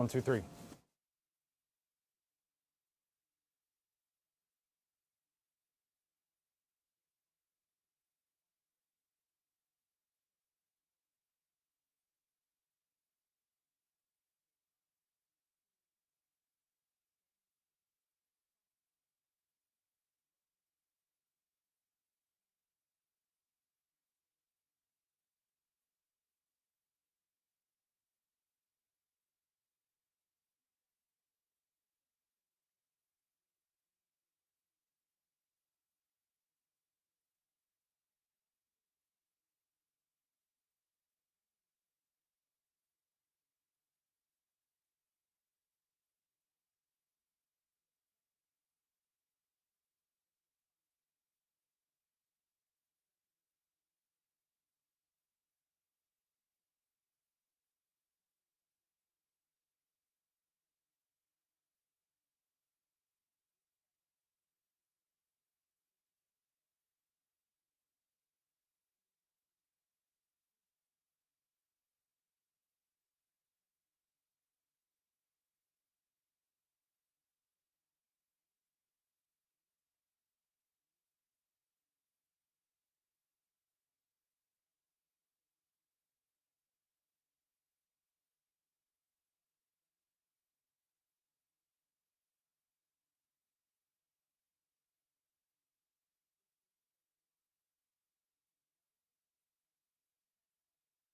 1, 2, 3.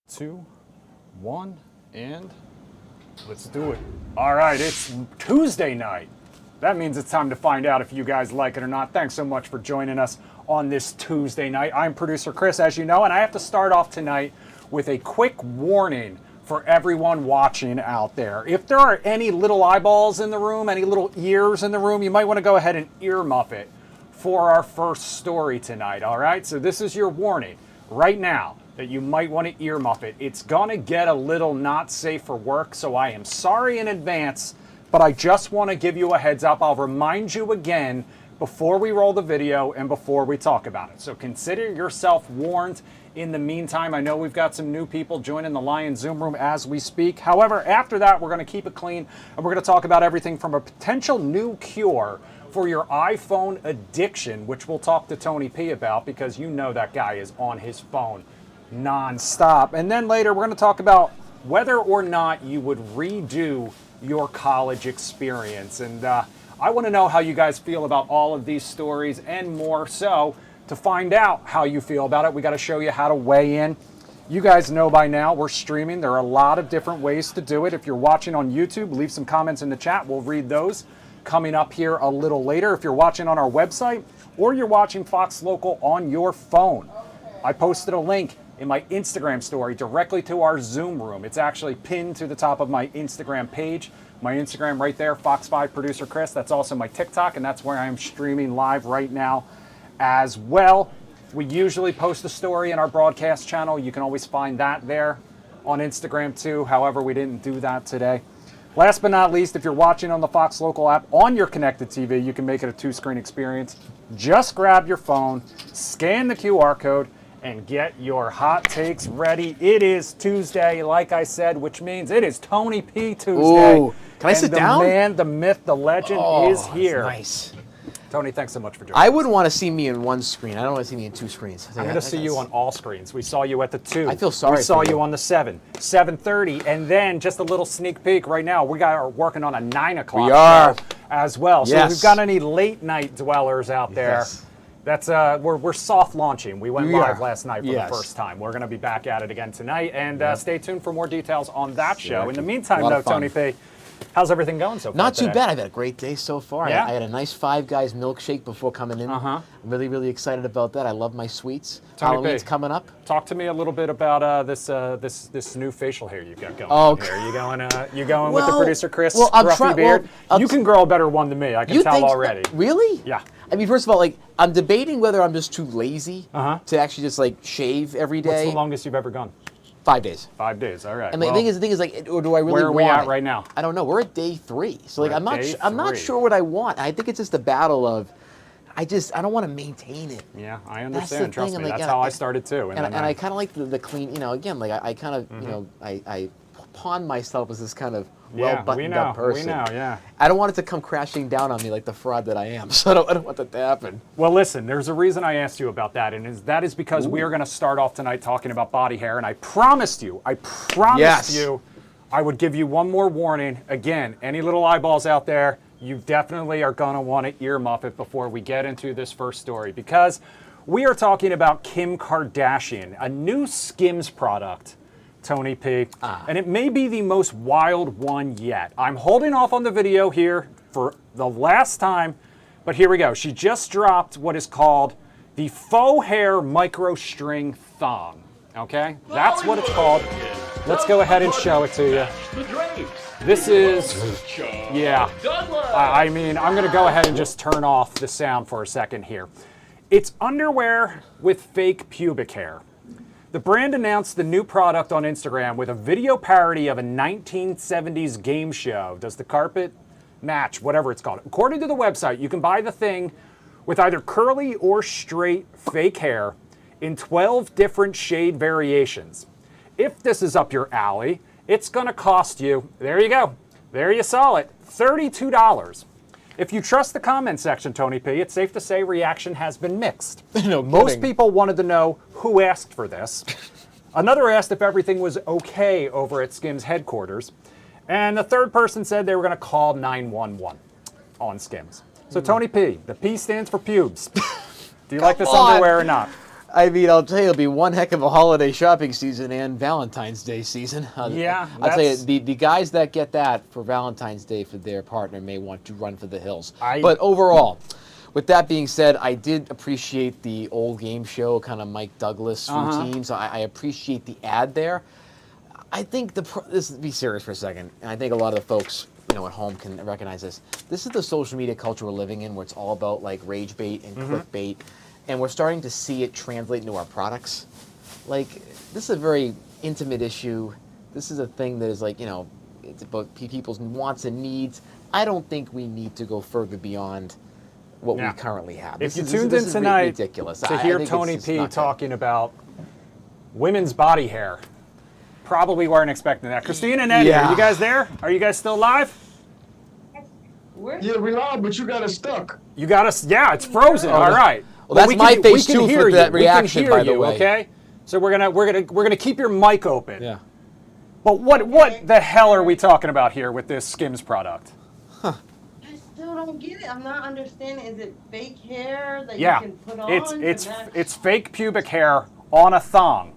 Two, one, and let's do it. All right, it's Tuesday night. That means it's time to find out if you guys like it or not. Thanks so much for joining us on this Tuesday night. I'm producer Chris, as you know, and I have to start off tonight with a quick warning for everyone watching out there. If there are any little eyeballs in the room, any little ears in the room, you might want to go ahead and earmuff it for our first story tonight, all right? So this is your warning right now that you might want to earmuff it. It's gonna get a little not safe for work, so I am sorry in advance, but I just want to give you a heads up. I'll remind you again before we roll the video and before we talk about it. So consider yourself warned. In the meantime, I know we've got some new people joining the Lion Zoom room as we speak. However, after that, we're gonna keep it clean and we're gonna talk about everything from a potential new cure for your iPhone addiction, which we'll talk to Tony P about because you know that guy is on his phone non-stop. And then later we're going to talk about whether or not you would redo your college experience. And I want to know how you guys feel about all of these stories and more. So to find out how you feel about it, we got to show you how to weigh in. You guys know by now we're streaming. There are a lot of different ways to do it. If you're watching on YouTube, leave some comments in the chat. We'll read those coming up here a little later. If you're watching on our website or you're watching Fox Local on your phone, I posted a link in my Instagram story directly to our Zoom room. It's actually pinned to the top of my Instagram page. My Instagram right there, Fox 5 Producer Chris. That's also my TikTok, and that's where I am streaming live right now as well. We usually post a story in our broadcast channel. You can always find that there on Instagram too. However, we didn't do that today. Last but not least, if you're watching on the Fox Local app on your connected TV, you can make it a two-screen experience. Just grab your phone, scan the QR code, and get your hot takes ready. It is Tuesday, like I said, which means it is Tony P Tuesday. Ooh. Can I sit down? The man, the myth, the legend is here. Nice. Tony, thanks so much for joining I us. wouldn't want to see me in one screen. I don't want to see me in two screens. I'm going to see you on all screens. We saw you at the 2. I feel sorry We saw for you you. on the 7, 7:30, and then just a little sneak peek right now. We are working on a 9 o'clock We are. show as well. So Yes. if we've got any late night dwellers out there, Yes. that's we're soft launching. We went We live are. last night for Yes. the first time. We're going to be back at it again tonight, and stay tuned for more details on that show. Sure. In the meantime, A lot though, of fun. Tony P, how's everything going so far? Not too today? bad. I've had a great day so far. Yeah? I had a nice Five Guys milkshake before coming in. Uh-huh. I'm really, really excited about that. I love my sweets. Tony Halloween's P. coming up. Talk to me a little bit about this new facial hair you've got going Oh, on here. You going with the Well- producer Chris well, I'm scruffy try- beard? well, You can grow a better one than me. I can tell think already. Really? Yeah. I mean, first of all, like, I'm debating whether I'm just too lazy Uh-huh. to actually just like shave every What's day. the longest you've ever gone? 5 days. 5 days. All right. And the well, thing is, like, or do I really where are we want at it? right now? I don't know. We're at day 3, so like, We're at I'm not day 3. sure what I want. I think it's just a battle of, I don't want to maintain it. Yeah, I That's understand. the Trust thing, me. like, That's yeah, how I started too. and then I kind of like the clean, again, like I kind of, Mm-hmm. I pawn myself as this kind of Yeah, well-buttoned up person. We know, yeah. I don't want it to come crashing down on me like the fraud that I am. So I don't want that to happen. Well, listen, there's a reason I asked you about that, and that is because we are going to start off tonight talking about body hair, and I promised you I would give you one more warning. Again, any little eyeballs out there, you definitely are going to want to earmuff it before we get into this first story, because we are talking about Kim Kardashian, a new Skims product, Tony P. And it may be the most wild one yet. I'm holding off on the video here for the last time, but here we go. She just dropped what is called the faux hair micro string thong. Okay? That's what it's called. Let's go ahead and show it to you. This is, yeah, I mean, I'm going to go ahead and just turn off the sound for a second here. It's underwear with fake pubic hair. The brand announced the new product on Instagram with a video parody of a 1970s game show. Does the carpet match? Whatever it's called. According to the website, you can buy the thing with either curly or straight fake hair in 12 different shade variations. If this is up your alley, it's going to cost you, there you go, there you saw it, $32. If you trust the comment section, Tony P, it's safe to say reaction has been mixed. No Most kidding. people wanted to know who asked for this. Another asked if everything was okay over at Skims headquarters. And the third person said they were going to call 911 on Skims. So Tony P, the P stands for pubes. Do you like this underwear or not? I mean, I'll tell you, it'll be one heck of a holiday shopping season and Valentine's Day season. Yeah, I'll tell you, the guys that get that for Valentine's Day for their partner may want to run for the hills. But overall, with that being said, I did appreciate the old game show kind of Mike Douglas routine, so I appreciate the ad there. I think be serious for a second, and I think a lot of the folks at home can recognize this. This is the social media culture we're living in, where it's all about like rage bait and clickbait. And we're starting to see it translate into our products. Like, this is a very intimate issue. This is a thing that is like, it's about people's wants and needs. I don't think we need to go further beyond what we currently have. If you tuned in tonight ridiculous. to hear Tony P talking about women's body hair, probably weren't expecting that. Christina and Eddie, are you guys there? Are you guys still live? Yeah, we are, but you got us stuck. You got us, yeah, it's frozen. All right. Well, that's my face too for that reaction, by the way. Okay, so we're gonna keep your mic open. Yeah. But what the hell are we talking about here with this Skims product? I still don't get it. I'm not understanding. Is it fake hair that you can put on? It's fake pubic hair on a thong.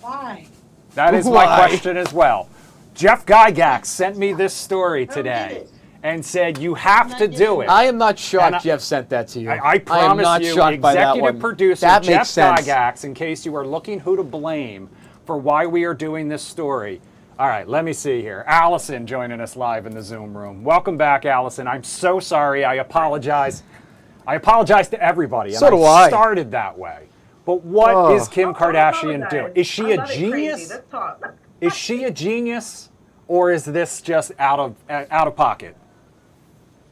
Why? That is my question as well. Jeff Gygax sent me this story today and said you have to do it. I am not shocked Jeff sent that to you. I promise not you, shocked by that executive one. producer That Jeff makes sense. Gygax, in case you are looking who to blame for why we are doing this story. All right, let me see here. Allison joining us live in the Zoom room. Welcome back, Allison. I'm so sorry. I apologize. I apologize to everybody. So do I I. started that way. But what is Kim Kardashian doing? Is she a genius? Is she a genius, or is this just out of pocket?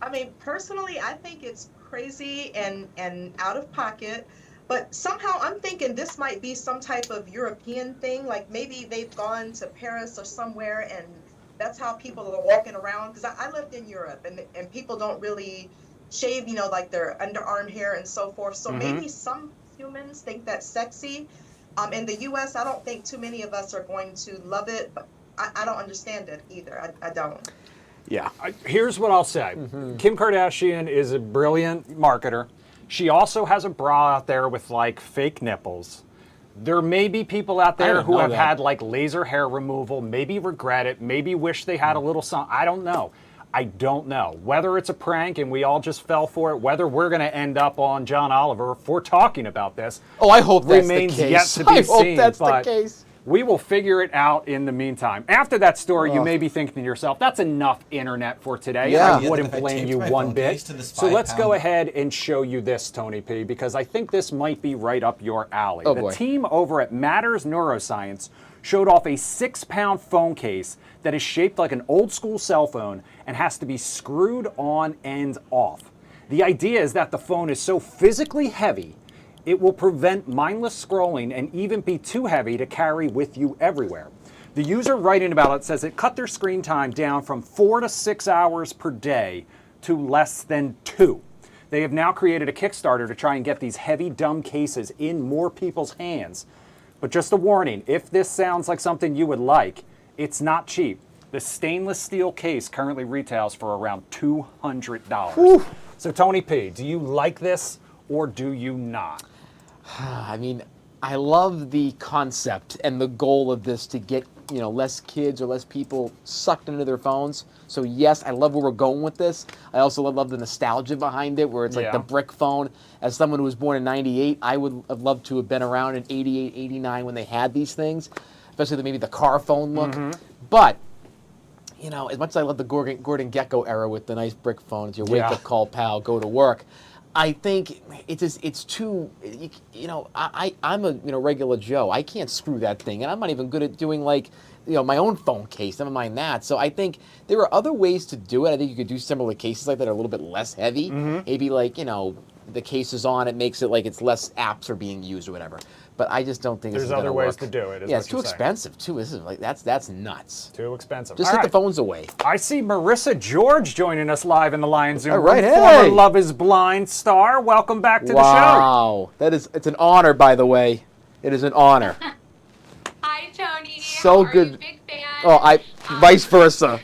I mean, personally, I think it's crazy and out of pocket, but somehow I'm thinking this might be some type of European thing. Like maybe they've gone to Paris or somewhere, and that's how people are walking around. Because I lived in Europe, and people don't really shave, like their underarm hair and so forth. So maybe some humans think that's sexy. In the U.S., I don't think too many of us are going to love it, but I don't understand it either. I don't. Yeah. Here's what I'll say. Kim Kardashian is a brilliant marketer. She also has a bra out there with like fake nipples. There may be people out there who have had like laser hair removal, maybe regret it, maybe wish they had a little something. I don't know. Whether it's a prank and we all just fell for it, whether we're going to end up on John Oliver for talking about this. Oh, I hope that's the remains case. yet to be I seen. hope that's the case. We will figure it out in the meantime. After that story, you may be thinking to yourself, that's enough internet for today. Yeah. I wouldn't blame you one bit. So let's go ahead and show you this, Tony P, because I think this might be right up your alley. The team over at Matters Neuroscience showed off a 6-pound phone case that is shaped like an old school cell phone and has to be screwed on and off. The idea is that the phone is so physically heavy, it will prevent mindless scrolling and even be too heavy to carry with you everywhere. The user writing about it says it cut their screen time down from 4 to 6 hours per day to less than 2. They have now created a Kickstarter to try and get these heavy, dumb cases in more people's hands. But just a warning, if this sounds like something you would like, it's not cheap. The stainless steel case currently retails for around $200. Whew. So Tony P, do you like this or do you not? I mean, I love the concept and the goal of this to get, less kids or less people sucked into their phones. So yes, I love where we're going with this. I also love the nostalgia behind it, where it's like the brick phone. As someone who was born in 98, I would have loved to have been around in 88, 89 when they had these things, especially maybe the car phone look. But, as much as I love the Gordon Gekko era with the nice brick phones, your wake-up call, pal, go to work, I think it's too, I'm a regular Joe. I can't screw that thing, and I'm not even good at doing my own phone case. Never mind that. So I think there are other ways to do it. I think you could do similar cases like that are a little bit less heavy. Maybe the case is on, it makes it like it's less apps are being used or whatever. But I just don't think there's other ways to do it. Yeah, it's too expensive too. This is that's nuts. Too expensive. Just take the phones away. I see Marissa George joining us live in the Lion Zoom. All right, room. hey. Former Love Is Blind star. Welcome back to the show. Wow, it's an honor, by the way. It is an honor. Hi, Tony. So How are good. you? Big fan. Oh, vice versa.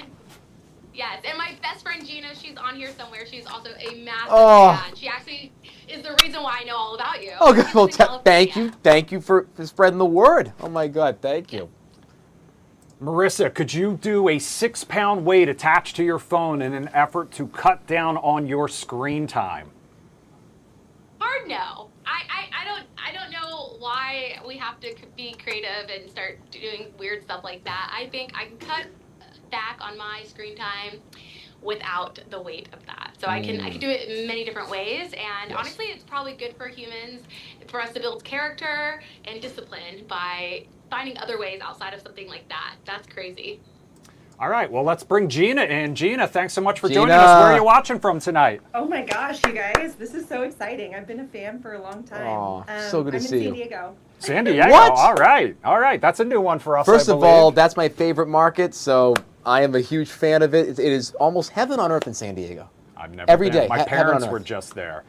Yes, and my best friend Gina, she's on here somewhere. She's also a massive fan. She actually is the reason why I know all about you. Oh, good. Well, Thank you. Thank you for spreading the word. Oh my God, thank you. Marissa, could you do a 6-pound weight attached to your phone in an effort to cut down on your screen time? Hard no. I don't know why we have to be creative and start doing weird stuff like that. I think I can cut back on my screen time without the weight of that. So I can do it in many different ways, and honestly it's probably good for humans, for us to build character and discipline by finding other ways outside of something like that. That's crazy. All right, well, let's bring Gina in. Gina, thanks so much for joining us. Where are you watching from tonight? Oh my gosh, you guys, this is so exciting. I've been a fan for a long time. Oh, so good to see you. I'm in San Diego. San Diego. What? All right. That's a new one for us. First I of believe. all, that's my favorite market, so I am a huge fan of it. It is almost heaven on earth in San Diego. I've never Every been. day, My heaven parents on were earth. just there.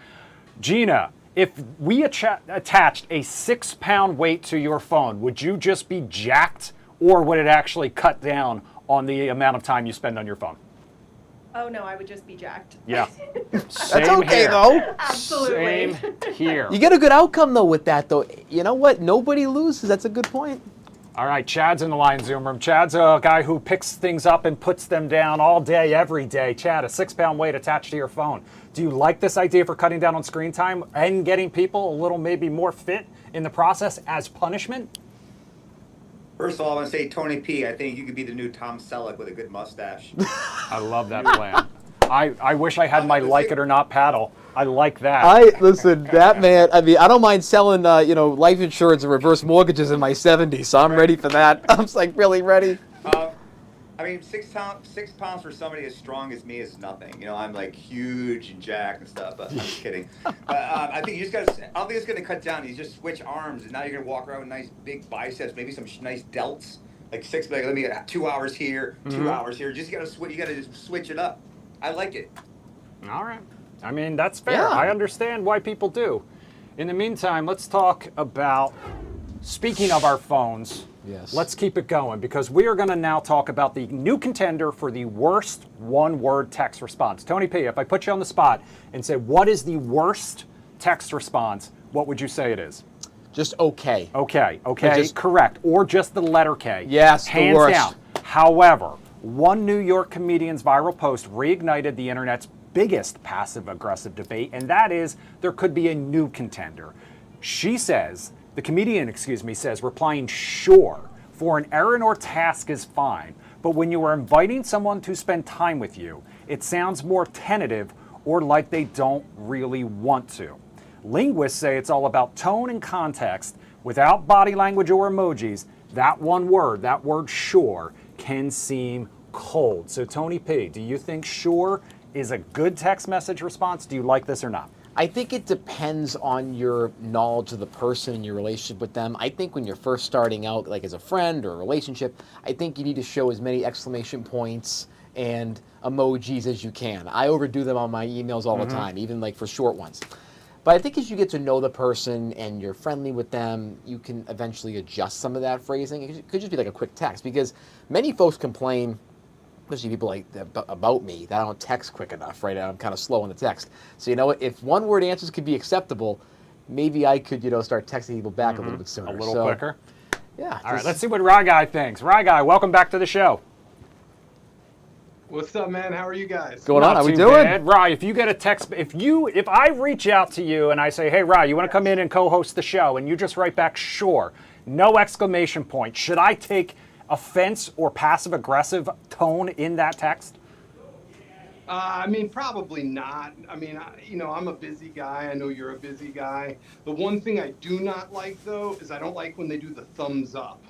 Gina, if we attached a 6-pound weight to your phone, would you just be jacked, or would it actually cut down on the amount of time you spend on your phone? Oh no, I would just be jacked. Yeah. That's okay, though. Absolutely. Same here. You get a good outcome, though, with that, though. You know what? Nobody loses. That's a good point. All right, Chad's in the Lion Zoom room. Chad's a guy who picks things up and puts them down all day, every day. Chad, a 6-pound weight attached to your phone. Do you like this idea for cutting down on screen time and getting people a little maybe more fit in the process as punishment? First of all, I want to say, Tony P, I think you could be the new Tom Selleck with a good mustache. I love that plan. I wish I had my like it or not paddle. I like that. Listen, that man, I mean, I don't mind selling, life insurance and reverse mortgages in my 70s, so I'm ready for that. I'm just like really ready. I mean, 6 pounds for somebody as strong as me is nothing. I'm like huge and jacked and stuff, but I'm just kidding. But I think you just got to, I don't think it's going to cut down. You just switch arms, and now you're going to walk around with nice big biceps, maybe some nice delts, like let me get 2 hours here, 2 hours here. You got to switch it up. I like it. All right. I mean, that's fair. Yeah. I understand why people do. In the meantime, let's talk about, speaking of our phones, Yes. let's keep it going, because we are going to now talk about the new contender for the worst one-word text response. Tony P, if I put you on the spot and said, what is the worst text response, what would you say it is? Just okay. Okay, correct. Or just the letter K. Yes, the hands worst. down. However, one New York comedian's viral post reignited the internet's biggest passive-aggressive debate, and that is there could be a new contender. The comedian says, replying, sure, for an errand or task is fine, but when you are inviting someone to spend time with you, it sounds more tentative or like they don't really want to. Linguists say it's all about tone and context. Without body language or emojis, that word sure, can seem cold. So Tony P, do you think sure is a good text message response? Do you like this or not? I think it depends on your knowledge of the person and your relationship with them. I think when you're first starting out, like as a friend or a relationship, I think you need to show as many exclamation points and emojis as you can. I overdo them on my emails all the time, even like for short ones. But I think as you get to know the person and you're friendly with them, you can eventually adjust some of that phrasing. It could just be like a quick text, because many folks complain, especially people like about me, that I don't text quick enough, right? I'm kind of slow on the text. So you know what? If one-word answers could be acceptable, maybe I could, start texting people back a little bit sooner. A little quicker? Yeah. All right, let's see what Rye Guy thinks. Rye Guy, welcome back to the show. What's up, man? How are you guys? Going on? Not How we too doing? bad. Rye, if you get a text, if I reach out to you and I say, hey, Rye, you want to come in and co-host the show, and you just write back, sure, no exclamation point, should I take offense or passive-aggressive tone in that text? I mean, probably not. I mean, I'm a busy guy. I know you're a busy guy. The one thing I do not like, though, is I don't like when they do the thumbs up,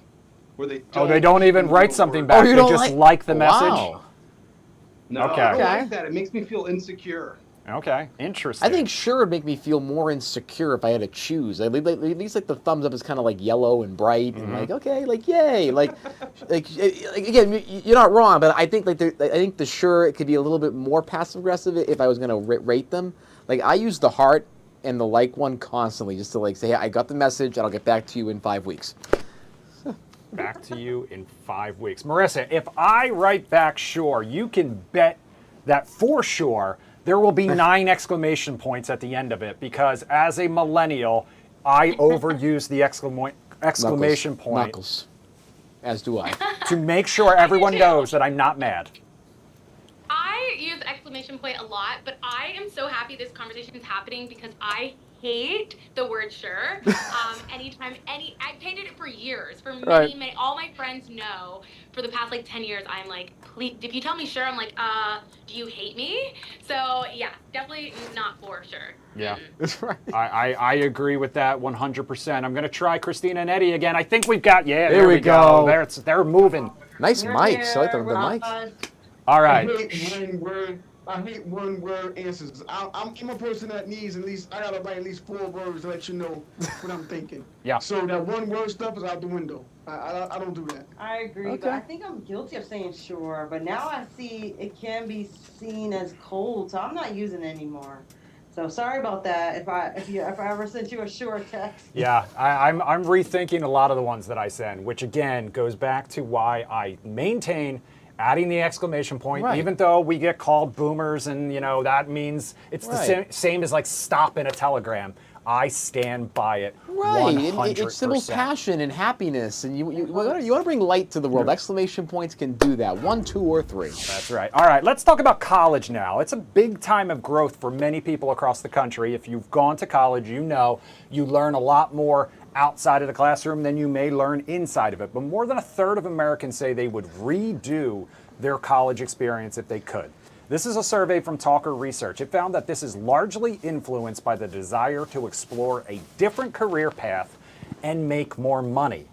where they don't. Oh, they don't even write the something word. back. Oh, you they don't just like the message? Wow. No, Okay. I don't Okay. like that. It makes me feel insecure. Okay, interesting. I think sure would make me feel more insecure if I had to choose. At least like the thumbs up is kind of like yellow and bright and like, okay, like yay, like again, you're not wrong, but I think I think the sure it could be a little bit more passive aggressive if I was going to rate them. Like I use the heart and the like one constantly just to like say, hey, I got the message and I'll get back to you in 5 weeks. Back to you in 5 weeks. Marissa, if I write back sure, you can bet that for sure there will be 9 exclamation points at the end of it, because as a millennial, I overuse the exclamation point Knuckles. As do I. to make sure everyone knows that I'm not mad. I use exclamation point a lot, but I am so happy this conversation is happening because I hate the word sure. Anytime, I've hated it for years. For many, all my friends know for the past like 10 years, I'm like, please, if you tell me sure, I'm like, do you hate me? So yeah, definitely not for sure. Yeah, That's right. I agree with that 100%. I'm going to try Christina and Eddie again. I think we've got, There we go. They're moving. Nice You're mics. I like the here, mics. All right. I hate one word answers. I'm a person that needs at least, I gotta write at least 4 words to let you know what I'm thinking. Yeah. So that one word stuff is out the window. I don't do that. I agree, but I think I'm guilty of saying sure. But now I see it can be seen as cold, so I'm not using it anymore. So sorry about that. If I ever sent you a sure text. Yeah, I'm rethinking a lot of the ones that I send, which again goes back to why I maintain adding the exclamation point, even though we get called boomers, and that means it's the same as like stop in a telegram. I stand by it. Right, 100%. it symbols passion and happiness, and you want to bring light to the world. Exclamation points can do that. 1, 2, or 3. That's right. All right, let's talk about college now. It's a big time of growth for many people across the country. If you've gone to college, you learn a lot more outside of the classroom than you may learn inside of it. But more than a third of Americans say they would redo their college experience if they could. This is a survey from Talker Research. It found that this is largely influenced by the desire to explore a different career path and make more money.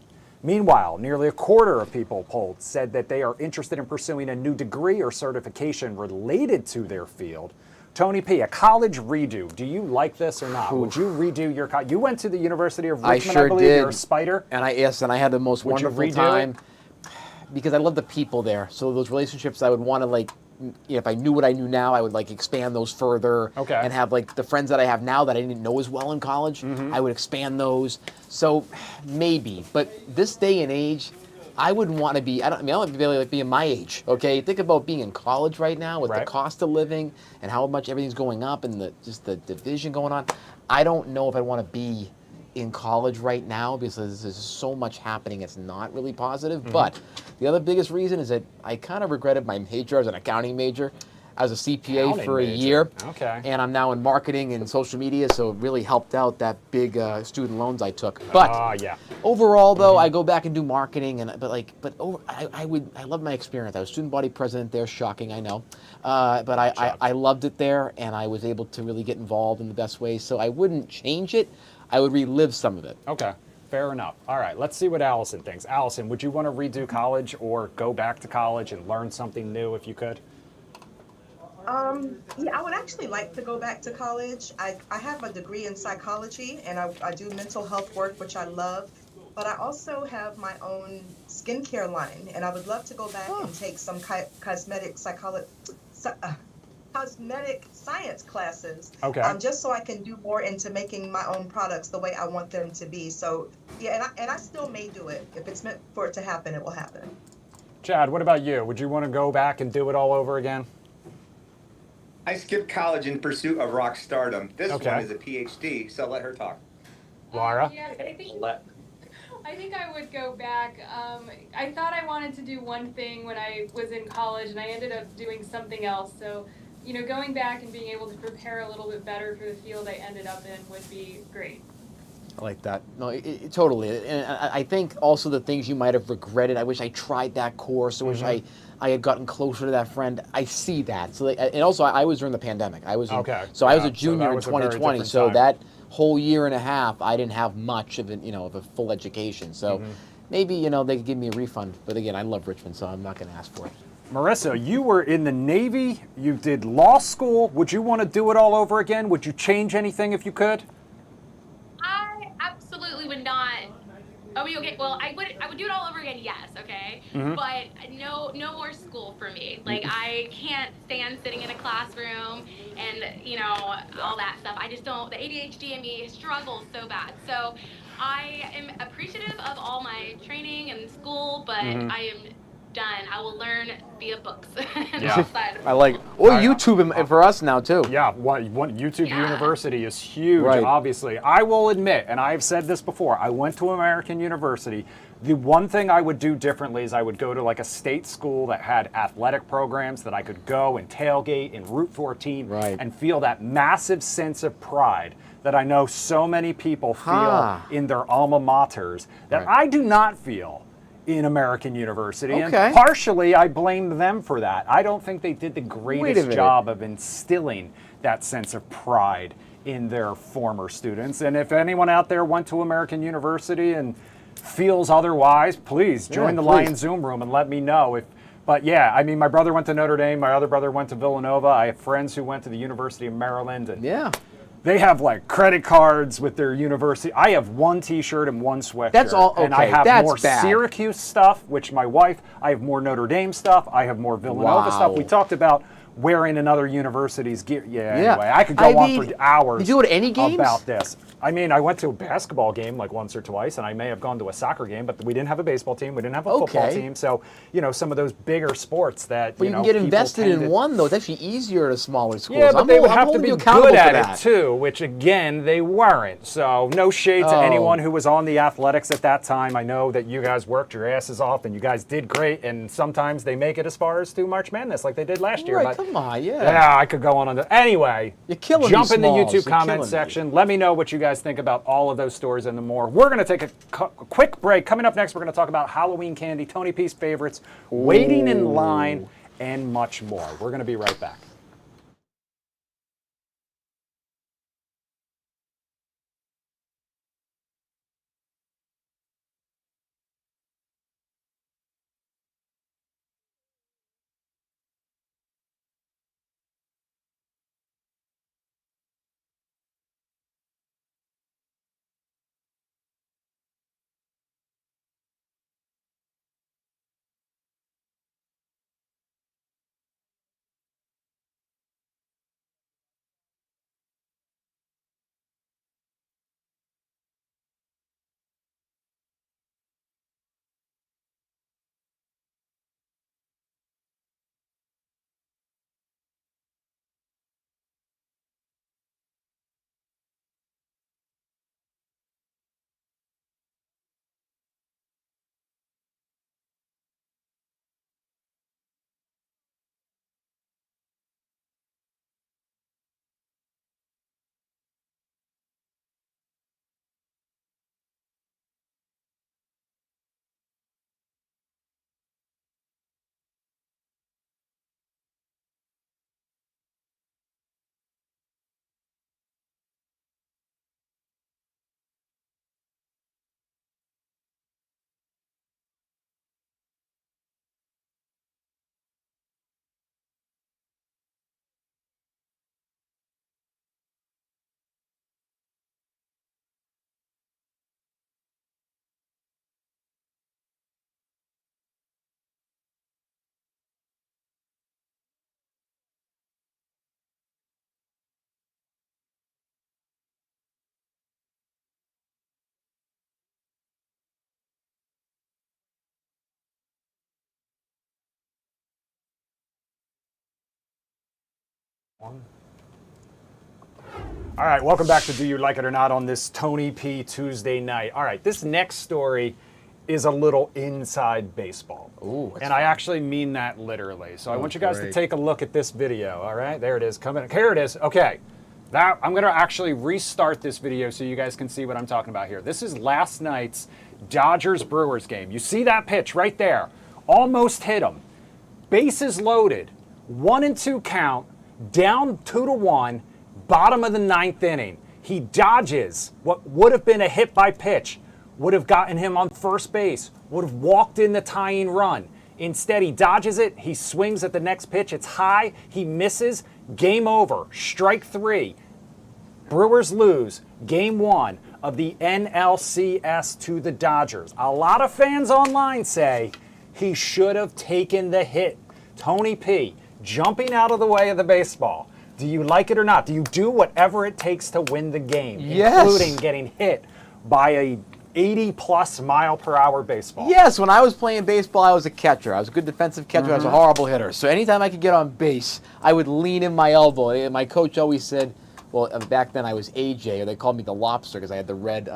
Meanwhile, nearly a quarter of people polled said that they are interested in pursuing a new degree or certification related to their field. Tony P., a college redo. Do you like this or not? Would you redo your college? You went to the University of Richmond, I believe. You're a Spider. And I had the most wonderful time because I love the people there. So those relationships I would want to if I knew what I knew now, I would expand those further. Okay. And have the friends that I have now that I didn't know as well in college, I would expand those. So maybe, but this day and age, I wouldn't want to be. I don't want to be being my age. Okay, think about being in college right now with the cost of living and how much everything's going up and the division going on. I don't know if I want to be in college right now because there's so much happening. It's not really positive. But the other biggest reason is that I kind of regretted my major. I was an accounting major. I was a CPA for a year. Okay. And I'm now in marketing and social media, so it really helped out that big student loans I took. But overall, though, I go back and do marketing, I love my experience. I was student body president there. Shocking, I know. But I loved it there, and I was able to really get involved in the best way. So I wouldn't change it. I would relive some of it. Okay. Fair enough. All right, let's see what Allison thinks. Allison, would you want to redo college or go back to college and learn something new if you could? Yeah, I would actually like to go back to college. I have a degree in psychology and I do mental health work, which I love. But I also have my own skincare line, and I would love to go back Huh. and take some cosmetic psychology, cosmetic science classes, Okay. just so I can do more into making my own products the way I want them to be. So yeah, and I still may do it. If it's meant for it to happen, it will happen. Chad, what about you? Would you want to go back and do it all over again? I skipped college in pursuit of rock stardom. This Okay. one is a PhD, so let her talk. Laura? Yeah, I think I would go back. I thought I wanted to do one thing when I was in college, and I ended up doing something else. So, going back and being able to prepare a little bit better for the field I ended up in would be great. I like that. No, totally. And I think also the things you might have regretted. I wish I tried that course. I wish I had gotten closer to that friend. I see that. So, and also I was during the pandemic. I was Okay. So I was Yeah, a junior that in was a very 2020. different So time. that whole year and a half, I didn't have much of of a full education. So maybe they could give me a refund. But again, I love Richmond, so I'm not going to ask for it. Marissa, you were in the Navy. You did law school. Would you want to do it all over again? Would you change anything if you could? I absolutely would not. Oh, okay. Well, I would do it all over again. Yes. Okay. But no more school for me. Like I can't stand sitting in a classroom and all that stuff. I just don't. The ADHD in me struggles so bad. So I am appreciative of all my training and school, but I am done. I will learn via books. Yeah. outside of I like school. or YouTube and for us now too. Yeah, one YouTube Yeah. University is huge, Right. obviously. I will admit, and I've said this before, I went to American University. The one thing I would do differently is I would go to like a state school that had athletic programs that I could go and tailgate in Route 14 Right. and feel that massive sense of pride that I know so many people feel in their alma maters that Right. I do not feel in American University. Okay. And partially I blame them for that. I don't think they did the greatest minute. job of instilling that sense of pride in their former students. And if anyone out there went to American University and feels otherwise, please join the please. Lion Zoom room and let me know. But yeah, I mean, my brother went to Notre Dame. My other brother went to Villanova. I have friends who went to the University of Maryland. And Yeah. they have like credit cards with their university. I have one T-shirt and one sweatshirt. That's all- And I okay, have that's more bad. Syracuse stuff, which my wife. I have more Notre Dame stuff. I have more Villanova stuff. Wow. We talked about wearing another university's gear. Yeah. Yeah. Anyway, I could go I on mean, for hours. did you go to any games? About this? I mean, I went to a basketball game like once or twice, and I may have gone to a soccer game, but we didn't have a baseball team. We didn't have a football Okay. team. So, some of those bigger sports that, But you can get people invested tend in to- one though. It's actually easier at a smaller school. Yeah, but they would have to holding be you accountable good for at that. it too, which again, they weren't. So no shade to Oh. anyone who was on the athletics at that time. I know that you guys worked your asses off and you guys did great, and sometimes they make it as far as to March Madness like they did last year. Right, But come on, yeah. yeah, I could go on. Anyway, You're killing jump me, in the Smalls. YouTube You're comment killing me. section. Let me know what you guys think about all of those stories and more. We're going to take a quick break. Coming up next, we're going to talk about Halloween candy, Tony P's favorites, waiting in line, and much more. We're going to be right back. All right, welcome back to Do You Like It or Not on this Tony P Tuesday night. All right, this next story is a little inside baseball. Ooh, and I actually mean that literally. So I want you guys to take a look at this video, all right? There it is, coming. Here it is, okay. I'm gonna actually restart this video so you guys can see what I'm talking about here. This is last night's Dodgers-Brewers game. You see that pitch right there? Almost hit him. Bases loaded, 1-2 count, down 2-1, bottom of the 9th inning. He dodges what would have been a hit by pitch, would have gotten him on first base, would have walked in the tying run. Instead, he dodges it, he swings at the next pitch, it's high, he misses, game over, strike 3. Brewers lose game 1 of the NLCS to the Dodgers. A lot of fans online say he should have taken the hit. Tony P, jumping out of the way of the baseball. Do you like it or not? Do you do whatever it takes to win the game, including getting hit by a 80-plus mile-per-hour baseball? Yes, when I was playing baseball, I was a catcher. I was a good defensive catcher. I was a horrible hitter. So anytime I could get on base, I would lean in my elbow. And my coach always said, well, back then I was AJ, or they called me the lobster because I had the red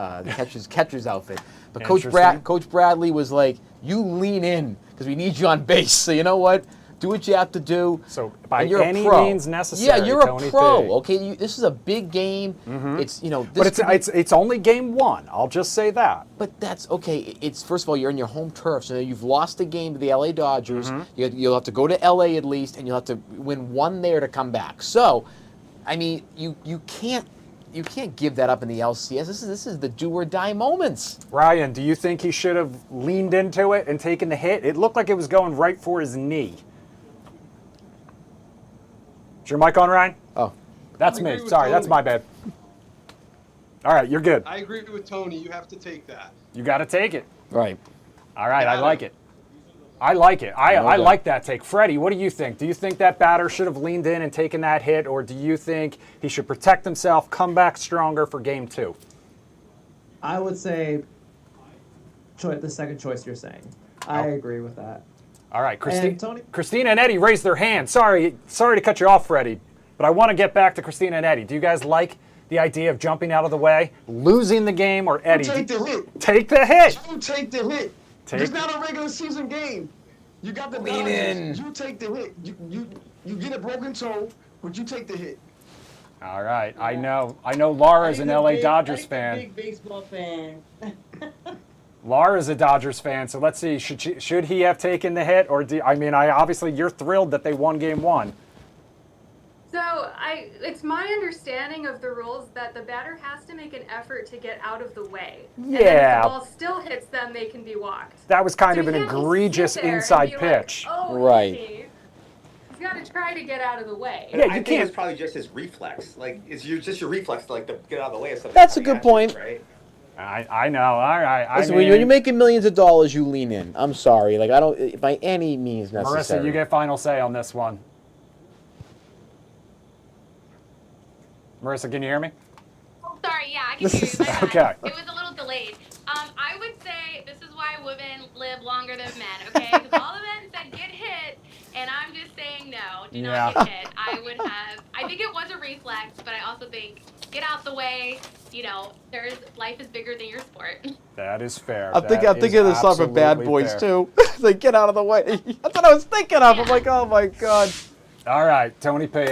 catcher's outfit. But Coach Bradley was like, you lean in because we need you on base. So you know what? Do what you have to do. So by any means necessary. Yeah, you're Tony a pro. P. Okay, this is a big game. It's but it's only game 1. I'll just say that. But that's okay. It's first of all, you're in your home turf, so you've lost a game to the LA Dodgers. You'll have to go to LA at least, and you'll have to win one there to come back. So, I mean, you can't give that up in the LCS. This is the do or die moments. Ryan, do you think he should have leaned into it and taken the hit? It looked like it was going right for his knee. Is your mic on, Ryan? Oh. That's me. Sorry, that's my bad. All right, you're good. I agree with Tony. You have to take that. You got to take it. Right. All right, I like it. I like it. I like that take. Freddie, what do you think? Do you think that batter should have leaned in and taken that hit, or do you think he should protect himself, come back stronger for game 2? I would say the second choice you're saying. I agree with that. All right, Tony? Christina and Eddie raised their hands. Sorry to cut you off, Freddie, but I want to get back to Christina and Eddie. Do you guys like the idea of jumping out of the way, losing the game, or Eddie? Take the hit. Take the hit. You take the hit. It's not a regular season game. You got the lean in. You take the hit. You get a broken toe, but you take the hit. All right, I know Laura's an LA Dodgers fan. Big baseball fan. Laura's a Dodgers fan, so let's see. Should he have taken the hit, or obviously you're thrilled that they won game 1. So it's my understanding of the rules that the batter has to make an effort to get out of the way. Yeah. And then if the ball still hits them, they can be walked. That was kind So of an you can't egregious sit there and inside be pitch. Like, oh, Right. easy. He's got to try to get out of the way. Yeah, I you think can't. it's probably just his reflex. Like, it's just your reflex to get out of the way of something. That's a coming good at you, point. right? I know. All right. Listen, when you're making millions of dollars, you lean in. I'm sorry. Like, I don't, by any means necessary. Marissa, you get final say on this one. Marissa, can you hear me? Oh, sorry, yeah, I can hear you. My bad. Okay. It was a little delayed. I would say this is why women live longer than men, okay? Because all the men said get hit, and I'm just saying no, do not get hit. I think it was a reflex, but I also think get out the way. Life is bigger than your sport. That is fair. I'm thinking of the song from Bad Boys, too. Like, get out of the way. That's what I was thinking of. I'm like, oh, my God. All right, Tony P.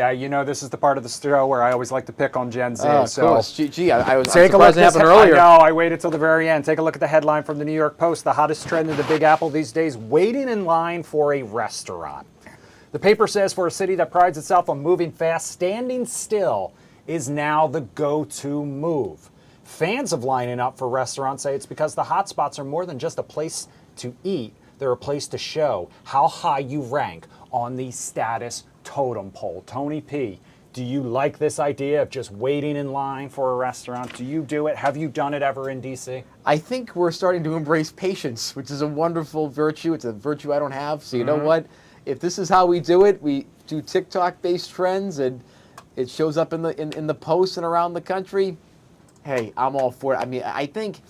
This is the part of the show where I always like to pick on Gen Z. Of so course. I was take a look. surprised it happened earlier. I know. I waited till the very end. Take a look at the headline from the New York Post. The hottest trend in the Big Apple these days: waiting in line for a restaurant. The paper says for a city that prides itself on moving fast, standing still is now the go-to move. Fans of lining up for restaurants say it's because the hot spots are more than just a place to eat. They're a place to show how high you rank on the status totem pole. Tony P, do you like this idea of just waiting in line for a restaurant? Do you do it? Have you done it ever in D.C.? I think we're starting to embrace patience, which is a wonderful virtue. It's a virtue I don't have. So you know what? If this is how we do it, we do TikTok-based trends, and it shows up in the posts and around the country. Hey, I'm all for it. I mean, I think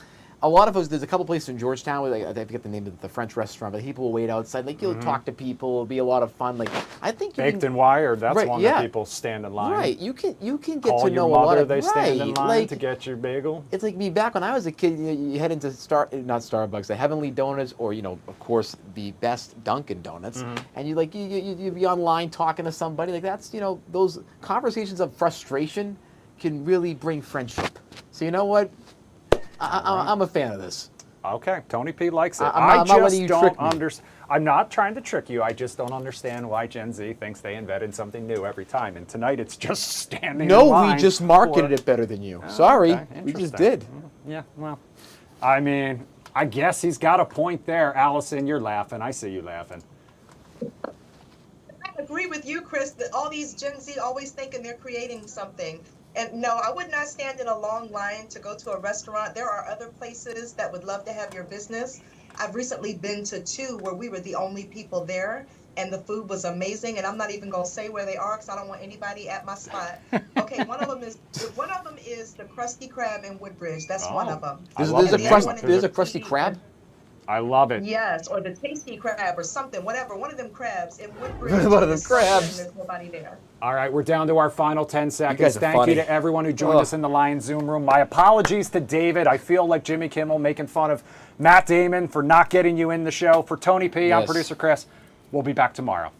a lot of us, there's a couple places in Georgetown where I forget the name of the French restaurant, but people will wait outside. Like you'll talk to people, it'll be a lot of fun. Like I think you Baked can, and Wired, that's right, one yeah. that people stand in line. Right, you can get Call to your know mother, a lot of they stand in right, line like, to get your bagel. It's like me back when I was a kid. You head into not Starbucks, the Heavenly Donuts, or of course the best Dunkin' Donuts, and you be online talking to somebody. Like that's those conversations of frustration can really bring friendship. So you know what? I'm a fan of this. Okay, Tony P likes it. I'm not letting you trick me. I'm not trying to trick you. I just don't understand why Gen Z thinks they invented something new every time. And tonight it's just standing in line. We just marketed it better than you. Sorry, okay, we just did. Yeah, well, I mean, I guess he's got a point there. Allison, you're laughing. I see you laughing. I agree with you, Chris, that all these Gen Z always thinking they're creating something. And no, I would not stand in a long line to go to a restaurant. There are other places that would love to have your business. I've recently been to 2 where we were the only people there, and the food was amazing. And I'm not even gonna say where they are because I don't want anybody at my spot. Okay, one of them is the Krusty Krab in Woodbridge. That's one of them. There's a Krusty Krab. I love it. Yes, or the Tasty Crab or something, whatever. One of them crabs in Woodbridge. One of them crabs. There's nobody there. All right, we're down to our final 10 seconds. guys are Thank funny. you to everyone who joined us in the Lion Zoom room. My apologies to David. I feel like Jimmy Kimmel making fun of Matt Damon for not getting you in the show. For Tony P, I'm Yes. producer Chris. We'll be back tomorrow.